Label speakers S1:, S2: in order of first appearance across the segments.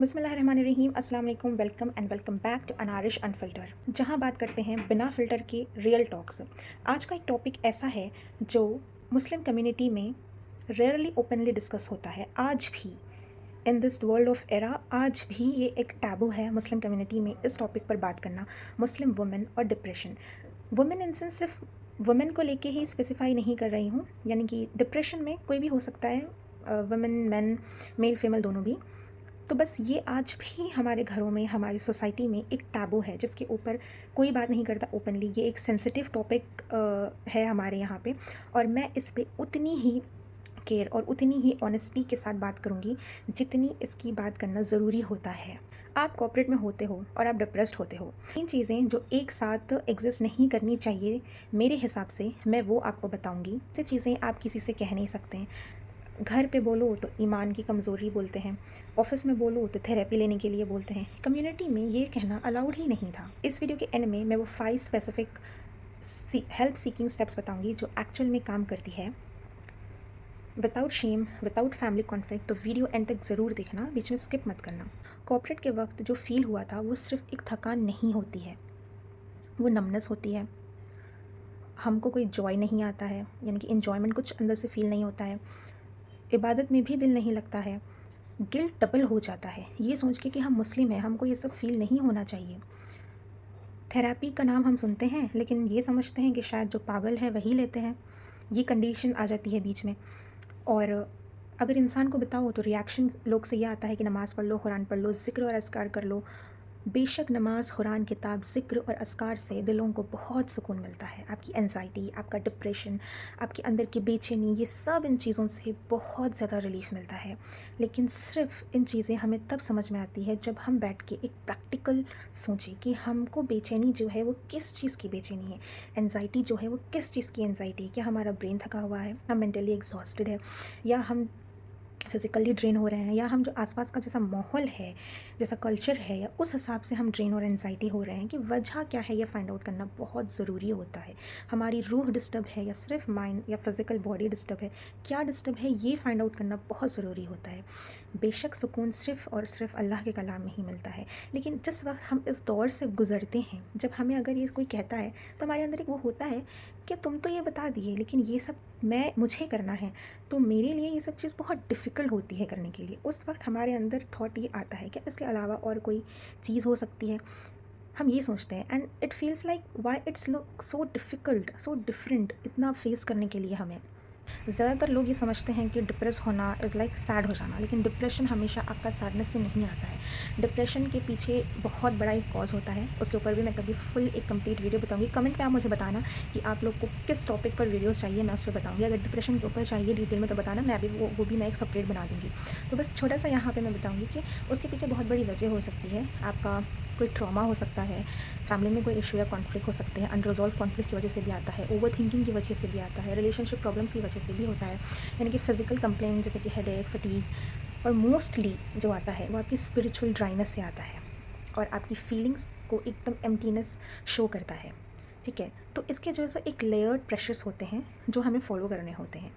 S1: बिस्मिल्लाहिर्रहमानिर्रहीम अस्सलाम वालेकुम वेलकम बैक टू अनारिश अनफिल्टर, जहां बात करते हैं बिना फ़िल्टर के रियल टॉक्स। आज का एक टॉपिक ऐसा है जो मुस्लिम कम्युनिटी में रेयरली ओपनली डिस्कस होता है। आज भी in this world of era आज भी ये एक टैबू है मुस्लिम कम्युनिटी में इस टॉपिक पर बात करना। मुस्लिम वुमेन और डिप्रेशन। वुमेन इन सेंस सिर्फ वुमेन को लेके ही स्पेसिफाई नहीं कर रही हूँ, यानी कि डिप्रेशन में कोई भी हो सकता है, वुमेन मैन, मेल फीमेल दोनों भी। तो बस ये आज भी हमारे घरों में, हमारी सोसाइटी में एक टैबू है जिसके ऊपर कोई बात नहीं करता ओपनली। ये एक सेंसिटिव टॉपिक है हमारे यहाँ पे, और मैं इस पे उतनी ही केयर और उतनी ही ऑनेस्टी के साथ बात करूँगी जितनी इसकी बात करना ज़रूरी होता है। आप कॉर्पोरेट में होते हो और आप डिप्रेस्ड होते हो, तीन चीज़ें जो एक साथ एग्जिस्ट नहीं करनी चाहिए मेरे हिसाब से, मैं वो आपको बताऊँगी। ये चीज़ें आप किसी से कह नहीं सकते। घर पे बोलो तो ईमान की कमज़ोरी बोलते हैं, ऑफिस में बोलो तो थेरेपी लेने के लिए बोलते हैं, कम्युनिटी में ये कहना अलाउड ही नहीं था। इस वीडियो के एंड में मैं वो 5 स्पेसिफिक हेल्प सीकिंग स्टेप्स बताऊंगी जो एक्चुअल में काम करती है, without shame, without family conflict. तो वीडियो एंड तक ज़रूर देखना, बीच में स्किप मत करना। कॉर्पोरेट के वक्त जो फील हुआ था वो सिर्फ एक थकान नहीं होती है, वो नमनेस होती है। हमको कोई जॉय नहीं आता है, यानी कि इन्जॉयमेंट कुछ अंदर से फील नहीं होता है। इबादत में भी दिल नहीं लगता है। गिल्ट डबल हो जाता है ये सोच के कि हम मुस्लिम हैं, हमको ये सब फील नहीं होना चाहिए। थेरेपी का नाम हम सुनते हैं लेकिन ये समझते हैं कि शायद जो पागल है वही लेते हैं। ये कंडीशन आ जाती है बीच में। और अगर इंसान को बताओ तो रिएक्शन लोग से ये आता है कि नमाज़ पढ़ लो, कुरान पढ़ लो, ज़िक्र और अस्कार कर लो। बेशक नमाज, कुरान, किताब, ज़िक्र और अस्कार से दिलों को बहुत सुकून मिलता है। आपकी एंजाइटी, आपका डिप्रेशन, आपके अंदर की बेचैनी, ये सब इन चीज़ों से बहुत ज़्यादा रिलीफ़ मिलता है। लेकिन सिर्फ इन चीज़ें हमें तब समझ में आती है जब हम बैठ के एक प्रैक्टिकल सोचें कि हमको बेचैनी जो है वो किस चीज़ की बेचैनी है, एंजाइटी जो है वो किस चीज़ की एंजाइटी है। क्या हमारा ब्रेन थका हुआ है, हम मेंटली एग्जॉस्टेड है, या हम फिज़िकली ड्रेन हो रहे हैं, या हम जो आसपास का जैसा माहौल है, जैसा कल्चर है, या उस हिसाब से हम ड्रेन और एंजाइटी हो रहे हैं। कि वजह क्या है ये फाइंड आउट करना बहुत ज़रूरी होता है। हमारी रूह डिस्टर्ब है या सिर्फ माइंड या फिज़िकल बॉडी डिस्टर्ब है, क्या डिस्टर्ब है ये फाइंड आउट करना बहुत ज़रूरी होता है। बेशक सुकून सिर्फ़ और सिर्फ अल्लाह के कलाम में ही मिलता है, लेकिन जिस वक्त हम इस दौर से गुज़रते हैं, जब हमें अगर ये कोई कहता है तो हमारे अंदर एक वो होता है कि तुम तो ये बता दिए लेकिन ये सब मुझे करना है, तो मेरे लिए ये सब चीज़ बहुत डिफ़िकल्ट होती है करने के लिए। उस वक्त हमारे अंदर थॉट ये आता है कि इसके अलावा और कोई चीज़ हो सकती है। हम ये सोचते हैं and it feels like why it's look so difficult, so different इतना फेस करने के लिए हमें। ज़्यादातर लोग ये समझते हैं कि डिप्रेस होना इज़ लाइक सैड हो जाना, लेकिन डिप्रेशन हमेशा आपका सैडनेस से नहीं आता है। डिप्रेशन के पीछे बहुत बड़ा एक कॉज होता है, उसके ऊपर भी मैं कभी फुल एक कंप्लीट वीडियो बताऊंगी। कमेंट में आप मुझे बताना कि आप लोग को किस टॉपिक पर वीडियोस चाहिए, मैं उस पर बताऊंगी। अगर डिप्रेशन के ऊपर चाहिए डिटेल में तो बताना, मैं अभी वो भी मैं एक सेपरेट बना दूँगी। तो बस छोटा सा यहाँ पर मैं बताऊँगी कि उसके पीछे बहुत बड़ी वजह हो सकती है। आपका कोई ट्रॉमा हो सकता है, फैमिली में कोई इशू या कॉन्फ्लिक्ट हो सकते हैं, अनरिजॉल्व कॉन्फ्लिक्ट की वजह से भी आता है, ओवर थिंकिंग की वजह से भी आता है, रिलेशनशिप प्रॉब्लम्स की वजह से भी होता है, यानी कि फिजिकल कंप्लेंट जैसे कि हेडेक, फटीग। और मोस्टली जो आता है वो आपकी स्पिरिचुअल ड्राइनेस से आता है और आपकी फीलिंग्स को एकदम एम्प्टीनेस शो करता है। ठीक है, तो इसके जो है एक लेयर्ड प्रेशर्स होते हैं जो हमें फॉलो करने होते हैं।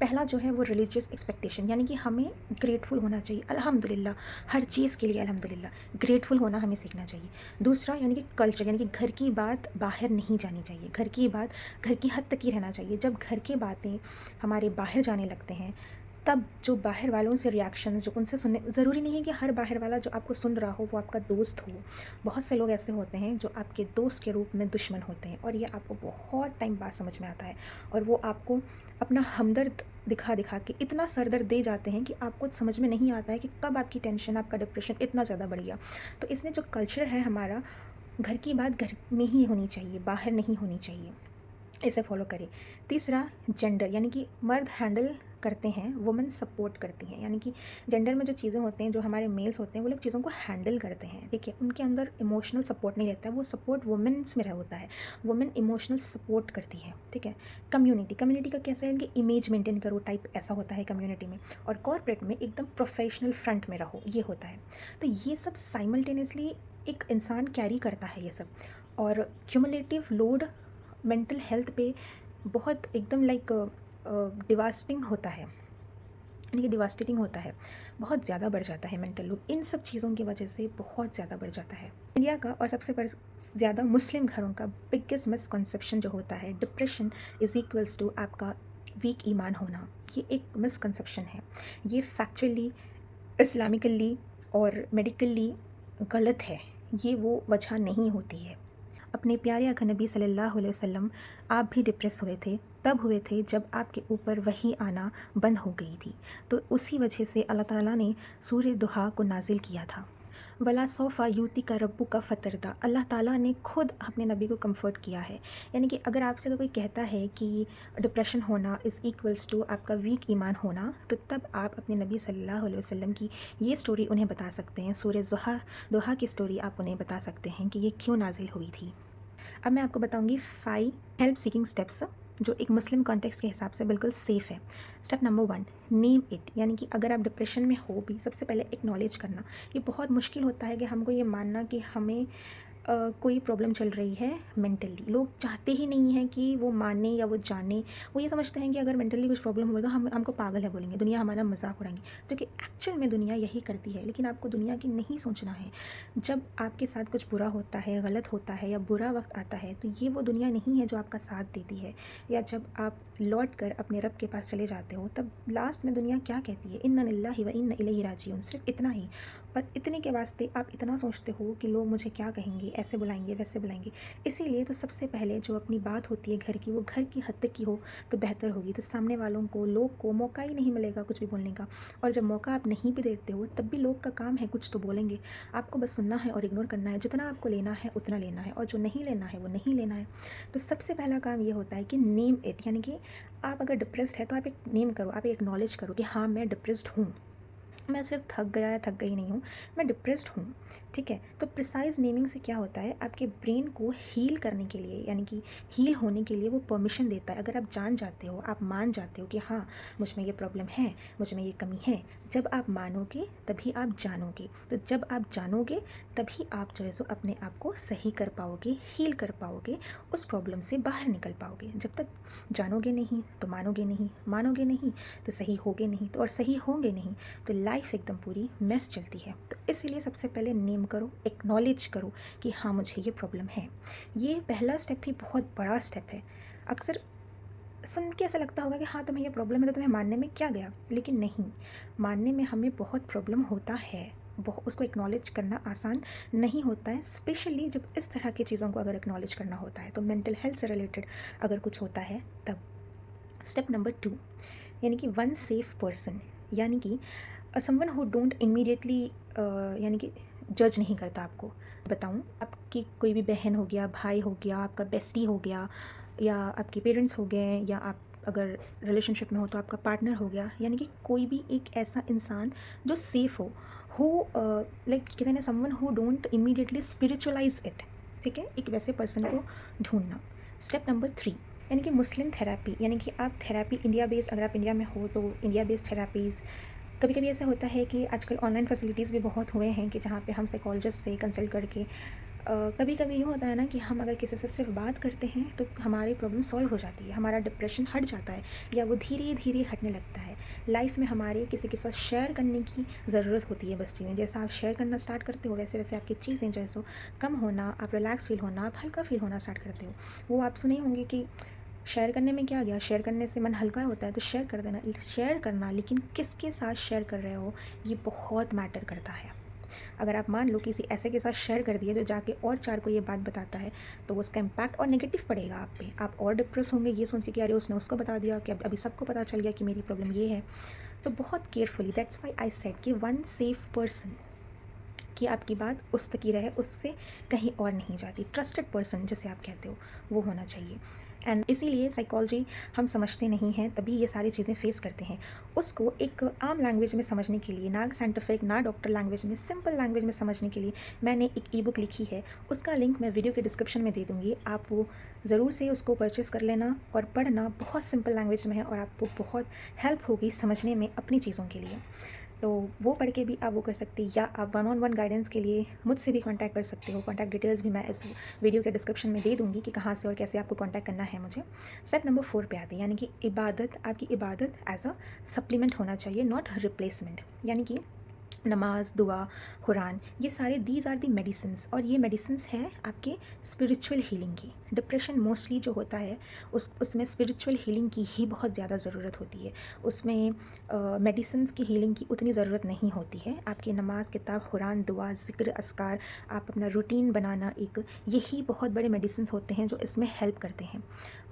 S1: पहला जो है वो रिलीजियस एक्सपेक्टेशन, यानी कि हमें ग्रेटफुल होना चाहिए, अल्हम्दुलिल्लाह, हर चीज़ के लिए अल्हम्दुलिल्लाह ग्रेटफुल होना हमें सीखना चाहिए। दूसरा यानी कि कल्चर, यानी कि घर की बात बाहर नहीं जानी चाहिए, घर की बात घर की हद तक ही रहना चाहिए। जब घर की बातें हमारे बाहर जाने लगते हैं, तब जो बाहर वालों से रिएक्शंस जो उनसे सुनने, ज़रूरी नहीं है कि हर बाहर वाला जो आपको सुन रहा हो वो आपका दोस्त हो। बहुत से लोग ऐसे होते हैं जो आपके दोस्त के रूप में दुश्मन होते हैं, और ये आपको बहुत टाइम बाद समझ में आता है। और वो आपको अपना हमदर्द दिखा दिखा के इतना सर दर्द दे जाते हैं कि आपको समझ में नहीं आता है कि कब आपकी टेंशन, आपका डिप्रेशन इतना ज़्यादा बढ़ गया। तो इसलिए जो कल्चर है हमारा, घर की बात घर में ही होनी चाहिए, बाहर नहीं होनी चाहिए, इसे फॉलो करें। तीसरा, जेंडर, यानी कि मर्द हैंडल करते हैं, वुमेन सपोर्ट करती हैं। यानी कि जेंडर में जो चीज़ें होते हैं, जो हमारे मेल्स होते हैं, वो लोग चीज़ों को हैंडल करते हैं। ठीक है, उनके अंदर इमोशनल सपोर्ट नहीं रहता है, वो सपोर्ट वुमेन्स में रह होता है। वुमेन इमोशनल सपोर्ट करती है। ठीक है, कम्युनिटी का कैसा है कि इमेज मेंटेन करो टाइप ऐसा होता है कम्युनिटी में, और कॉर्पोरेट में एकदम प्रोफेशनल फ्रंट में रहो, ये होता है। तो ये सब साइमल्टेनियसली एक इंसान कैरी करता है ये सब, और क्यूमुलेटिव लोड मेंटल हेल्थ पे बहुत एकदम लाइक डिवास्टिंग होता है, यानी कि डिवास्टेटिंग होता है। बहुत ज़्यादा बढ़ जाता है मेंटल लोड, इन सब चीज़ों की वजह से बहुत ज़्यादा बढ़ जाता है। इंडिया का और सबसे ज़्यादा मुस्लिम घरों का बिगेस्ट मिसकंसेप्शन जो होता है, डिप्रेशन इज़ इक्वल्स टू आपका वीक ईमान होना। ये एक मिसकंसेप्शन है। ये फैक्चुअली, इस्लामिकली और मेडिकली गलत है। ये वो वजह नहीं होती है। अपने प्यारे आका नबी सल्लल्लाहु अलैहि वसल्लम आप भी डिप्रेस हुए थे, तब हुए थे जब आपके ऊपर वही आना बंद हो गई थी। तो उसी वजह से अल्लाह ताला ने सूरह दुहा को नाजिल किया था। वला सौफ़ा यूती का रब्बु का फ़तरदा, अल्लाह ताला ने खुद अपने नबी को कंफर्ट किया है। यानी कि अगर आपसे अगर कोई कहता है कि डिप्रेशन होना इज़ इक्वल्स टू आपका वीक ईमान होना, तो तब आप अपने नबी सल्लल्लाहु अलैहि वसल्लम की ये स्टोरी उन्हें बता सकते हैं। सूरह दुहा की स्टोरी आप उन्हें बता सकते हैं कि ये क्यों नाजिल हुई थी। अब मैं आपको बताऊंगी 5 हेल्प सीकिंग स्टेप्स जो एक मुस्लिम कॉन्टेक्स्ट के हिसाब से बिल्कुल सेफ़ है। Step number 1, name it. यानी कि अगर आप डिप्रेशन में हो भी, सबसे पहले एक्नॉलेज करना। ये बहुत मुश्किल होता है कि हमको ये मानना कि हमें कोई प्रॉब्लम चल रही है मेंटली। लोग चाहते ही नहीं हैं कि वो माने या वो जाने। वो ये समझते हैं कि अगर मेंटली कुछ प्रॉब्लम हुआ तो हमको पागल है बोलेंगे, दुनिया हमारा मजाक उड़ाएंगे, जो कि एक्चुअल में दुनिया यही करती है। लेकिन आपको दुनिया की नहीं सोचना है। जब आपके साथ कुछ बुरा होता है, गलत होता है या बुरा वक्त आता है, तो ये वो दुनिया नहीं है जो आपका साथ देती है। या जब आप लौट कर अपने रब के पास चले जाते हो, तब लास्ट में दुनिया क्या कहती है, इन्ना लिल्लाहि व इन्ना इलैहि राजिऊन, सिर्फ इतना ही। और इतने के वास्ते आप इतना सोचते हो कि लोग मुझे क्या कहेंगे, ऐसे बुलाएंगे, वैसे बुलाएंगे। इसीलिए तो सबसे पहले जो अपनी बात होती है घर की, वो घर की हद तक की हो तो बेहतर होगी। तो सामने वालों को, लोग को मौका ही नहीं मिलेगा कुछ भी बोलने का। और जब मौका आप नहीं भी देते हो, तब भी लोग का काम है कुछ तो बोलेंगे। आपको बस सुनना है और इग्नोर करना है। जितना आपको लेना है उतना लेना है, और जो नहीं लेना है वो नहीं लेना है। तो सबसे पहला काम ये होता है कि नेम इट। यानी कि आप अगर डिप्रेस्ड है तो आप एक नेम करो, आप एक एक्नॉलेज करो कि हाँ मैं डिप्रेस्ड हूँ। मैं सिर्फ थक गया या थक गई नहीं हूँ, मैं डिप्रेस्ड हूँ। ठीक है, तो प्रिसाइज नेमिंग से क्या होता है, आपके ब्रेन को हील करने के लिए, यानी कि हील होने के लिए वो परमिशन देता है। अगर आप जान जाते हो, आप मान जाते हो कि हाँ मुझ में ये प्रॉब्लम है, मुझ में ये कमी है, जब आप मानोगे तभी आप जानोगे। तो जब आप जानोगे तभी आप जो है सो अपने आप को सही कर पाओगे, हील कर पाओगे, उस प्रॉब्लम से बाहर निकल पाओगे। जब तक जानोगे नहीं तो मानोगे नहीं, मानोगे नहीं तो सही होगे नहीं, तो और सही होंगे नहीं तो लाइफ एकदम पूरी मेस चलती है। तो इसीलिए सबसे पहले नेम करो, एक्नॉलेज करो कि हाँ मुझे ये प्रॉब्लम है। ये पहला स्टेप ही बहुत बड़ा स्टेप है। अक्सर सुन के ऐसा लगता होगा कि हाँ तुम्हें ये प्रॉब्लम है तो तुम्हें मानने में क्या गया, लेकिन नहीं, मानने में हमें बहुत प्रॉब्लम होता है। बहुत उसको एक्नॉलेज करना आसान नहीं होता है, स्पेशली जब इस तरह की चीज़ों को अगर एक्नॉलेज करना होता है, तो मेंटल हेल्थ से रिलेटेड अगर कुछ होता है तब। स्टेप नंबर 2, यानी कि वन सेफ पर्सन। यानी कि समवन हु डोंट इमीडिएटली, यानी कि जज नहीं करता आपको। बताऊँ, आपकी कोई भी बहन हो गया, भाई हो गया, आपका बेस्टी हो गया, या आपके पेरेंट्स हो गए, या आप अगर रिलेशनशिप में हो तो आपका पार्टनर हो गया। यानी कि कोई भी एक ऐसा इंसान जो सेफ़ हो, लाइक कहते हैं ना, someone who don't immediately spiritualise it. ठीक है, एक वैसे पर्सन को ढूंढना। स्टेप नंबर 3, यानी कि मुस्लिम थेरेपी। यानी कि आप थेरेपी इंडिया बेस्ड, अगर आप इंडिया में हो तो इंडिया बेस्ड थेरेपीज़। कभी कभी ऐसा होता है कि आजकल ऑनलाइन फैसिलिटीज़ भी बहुत हुए हैं कि जहाँ पे हम साइकोलॉजिस्ट से कंसल्ट करके, कभी कभी यूँ होता है ना कि हम अगर किसी से सिर्फ बात करते हैं तो हमारी प्रॉब्लम सॉल्व हो जाती है, हमारा डिप्रेशन हट जाता है, या वो धीरे धीरे हटने लगता है। लाइफ में हमारे किसी के साथ शेयर करने की ज़रूरत होती है बस चीज़ें। जैसा आप शेयर करना स्टार्ट करते हो, वैसे वैसे आपकी चीज़ें जैसो कम होना, आप रिलैक्स फील होना, आप हल्का फील होना स्टार्ट करते हो। वो आप सुने होंगे कि शेयर करने में क्या गया, शेयर करने से मन हल्का होता है, तो शेयर कर देना। शेयर करना, लेकिन किसके साथ शेयर कर रहे हो ये बहुत मैटर करता है। अगर आप मान लो किसी ऐसे के साथ शेयर कर दिए जो जाके और 4 को ये बात बताता है, तो उसका इम्पैक्ट और नेगेटिव पड़ेगा आप पे। आप और डिप्रेस होंगे ये सोच के कि अरे उसने उसको बता दिया, कि अभी सबको पता चल गया कि मेरी प्रॉब्लम ये है। तो बहुत carefully, that's why I said कि वन सेफ पर्सन, कि आपकी बात उस तक ही रहे, उससे कहीं और नहीं जाती। ट्रस्टेड पर्सन जिसे आप कहते हो, वो होना चाहिए। एंड इसीलिए साइकोलॉजी हम समझते नहीं हैं, तभी ये सारी चीज़ें फेस करते हैं। उसको एक आम लैंग्वेज में समझने के लिए, ना साइंटिफिक ना डॉक्टर लैंग्वेज में, सिंपल लैंग्वेज में समझने के लिए मैंने एक ई बुक लिखी है। उसका लिंक मैं वीडियो के डिस्क्रिप्शन में दे दूँगी, आप वो ज़रूर से उसको परचेज़ कर लेना और पढ़ना। बहुत सिंपल लैंग्वेज में है और आपको बहुत हेल्प होगी समझने में अपनी चीज़ों के लिए। तो वो पढ़ के भी आप वो कर सकते हैं, या आप 1-on-1 गाइडेंस के लिए मुझसे भी कांटेक्ट कर सकते हो। कॉन्टैक्ट डिटेल्स भी मैं इस वीडियो के डिस्क्रिप्शन में दे दूँगी कि कहाँ से और कैसे आपको कॉन्टैक्ट करना है मुझे। स्टेप नंबर 4 पे आते हैं, यानी कि इबादत, आपकी इबादत एज़ अ सप्लीमेंट होना चाहिए, नॉट रिप्लेसमेंट। यानी कि नमाज, दुआ, कुरान, ये सारे दीज आर दी मेडिसिन्स, और ये मेडिसिन्स हैं आपके स्पिरिचुअल हीलिंग की। डिप्रेशन मोस्टली जो होता है उसमें स्पिरिचुअल हीलिंग की ही बहुत ज़्यादा ज़रूरत होती है। उसमें मेडिसिन्स की हीलिंग की उतनी ज़रूरत नहीं होती है। आपकी नमाज, किताब, कुरान, दुआ, ज़िक्र, अस्कार, आप अपना रूटीन बनाना, एक यही बहुत बड़े मेडिसिन्स होते हैं जो इसमें हेल्प करते हैं।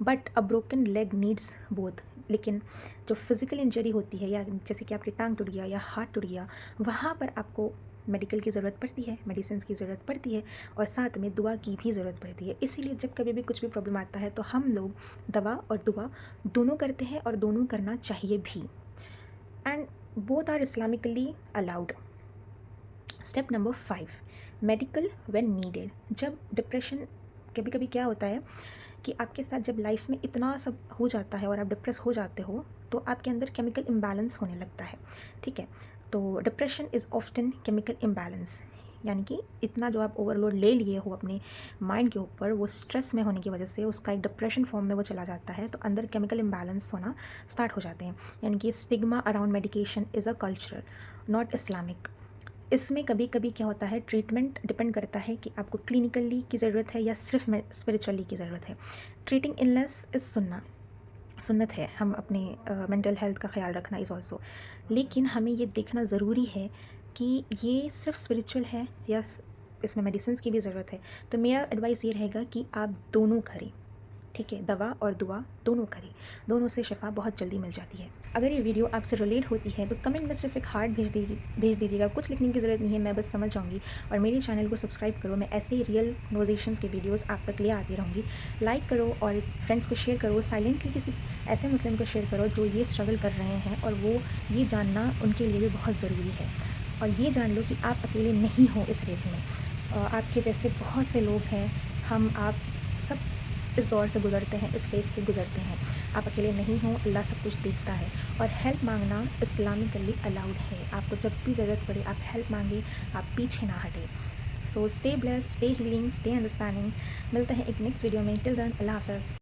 S1: But a broken leg needs both. लेकिन जो फिज़िकल इंजरी होती है, या जैसे कि आपकी टांग टूट गया या हाथ टूट गया, वहाँ पर आपको मेडिकल की ज़रूरत पड़ती है, मेडिसिन की ज़रूरत पड़ती है, और साथ में दुआ की भी ज़रूरत पड़ती है। इसीलिए जब कभी भी कुछ भी प्रॉब्लम आता है तो हम लोग दवा और दुआ दोनों करते हैं, और दोनों करना चाहिए भी। And both are Islamically allowed. Step number 5, medical when needed. जब डिप्रेशन, कभी कभी क्या होता है कि आपके साथ जब लाइफ में इतना सब हो जाता है और आप डिप्रेस हो जाते हो, तो आपके अंदर केमिकल इम्बैलेंस होने लगता है। ठीक है, तो depression is often chemical imbalance, यानी कि इतना जो आप ओवरलोड ले लिए हो अपने माइंड के ऊपर, वो स्ट्रेस में होने की वजह से उसका एक डिप्रेशन फॉर्म में वो चला जाता है, तो अंदर केमिकल इम्बैलेंस होना स्टार्ट हो जाते हैं। यानी कि stigma around medication is a cultural, not Islamic. इसमें कभी कभी क्या होता है, ट्रीटमेंट डिपेंड करता है कि आपको क्लिनिकली की ज़रूरत है या सिर्फ स्पिरिचुअली की ज़रूरत है। ट्रीटिंग इलनेस इज़ सुन्नत है, हम अपने मेंटल हेल्थ का ख्याल रखना इज़ ऑल्सो। लेकिन हमें ये देखना ज़रूरी है कि ये सिर्फ स्पिरिचुअल है या इसमें मेडिसिन की भी ज़रूरत है। तो मेरा एडवाइस ये रहेगा कि आप दोनों करें। ठीक है, दवा और दुआ दोनों करें, दोनों से शिफा बहुत जल्दी मिल जाती है। अगर ये वीडियो आपसे रिलेट होती है तो कमेंट में सिर्फ एक हार्ट भेज दीजिएगा, कुछ लिखने की ज़रूरत नहीं है, मैं बस समझ जाऊँगी। और मेरे चैनल को सब्सक्राइब करो, मैं ऐसे ही रियल कन्वर्सेशंस के वीडियोस आप तक ले आती रहूँगी। लाइक करो और फ्रेंड्स को शेयर करो, साइलेंटली किसी ऐसे मुस्लिम को शेयर करो जो ये स्ट्रगल कर रहे हैं, और वो ये जानना उनके लिए भी बहुत ज़रूरी है। और ये जान लो कि आप अकेले नहीं हो इस रेस में, आपके जैसे बहुत से लोग हैं, हम आप सब इस दौर से गुज़रते हैं, इस फेज़ से गुज़रते हैं। आप अकेले नहीं हो, अल्लाह सब कुछ देखता है। और हेल्प मांगना इस्लामिकली अलाउड है। आपको जब भी ज़रूरत पड़े आप हेल्प मांगे, आप पीछे ना हटें। So stay blessed, stay healing, stay understanding. मिलते हैं एक नेक्स्ट वीडियो में। टिल देन, अल्लाह हाफ़िज़।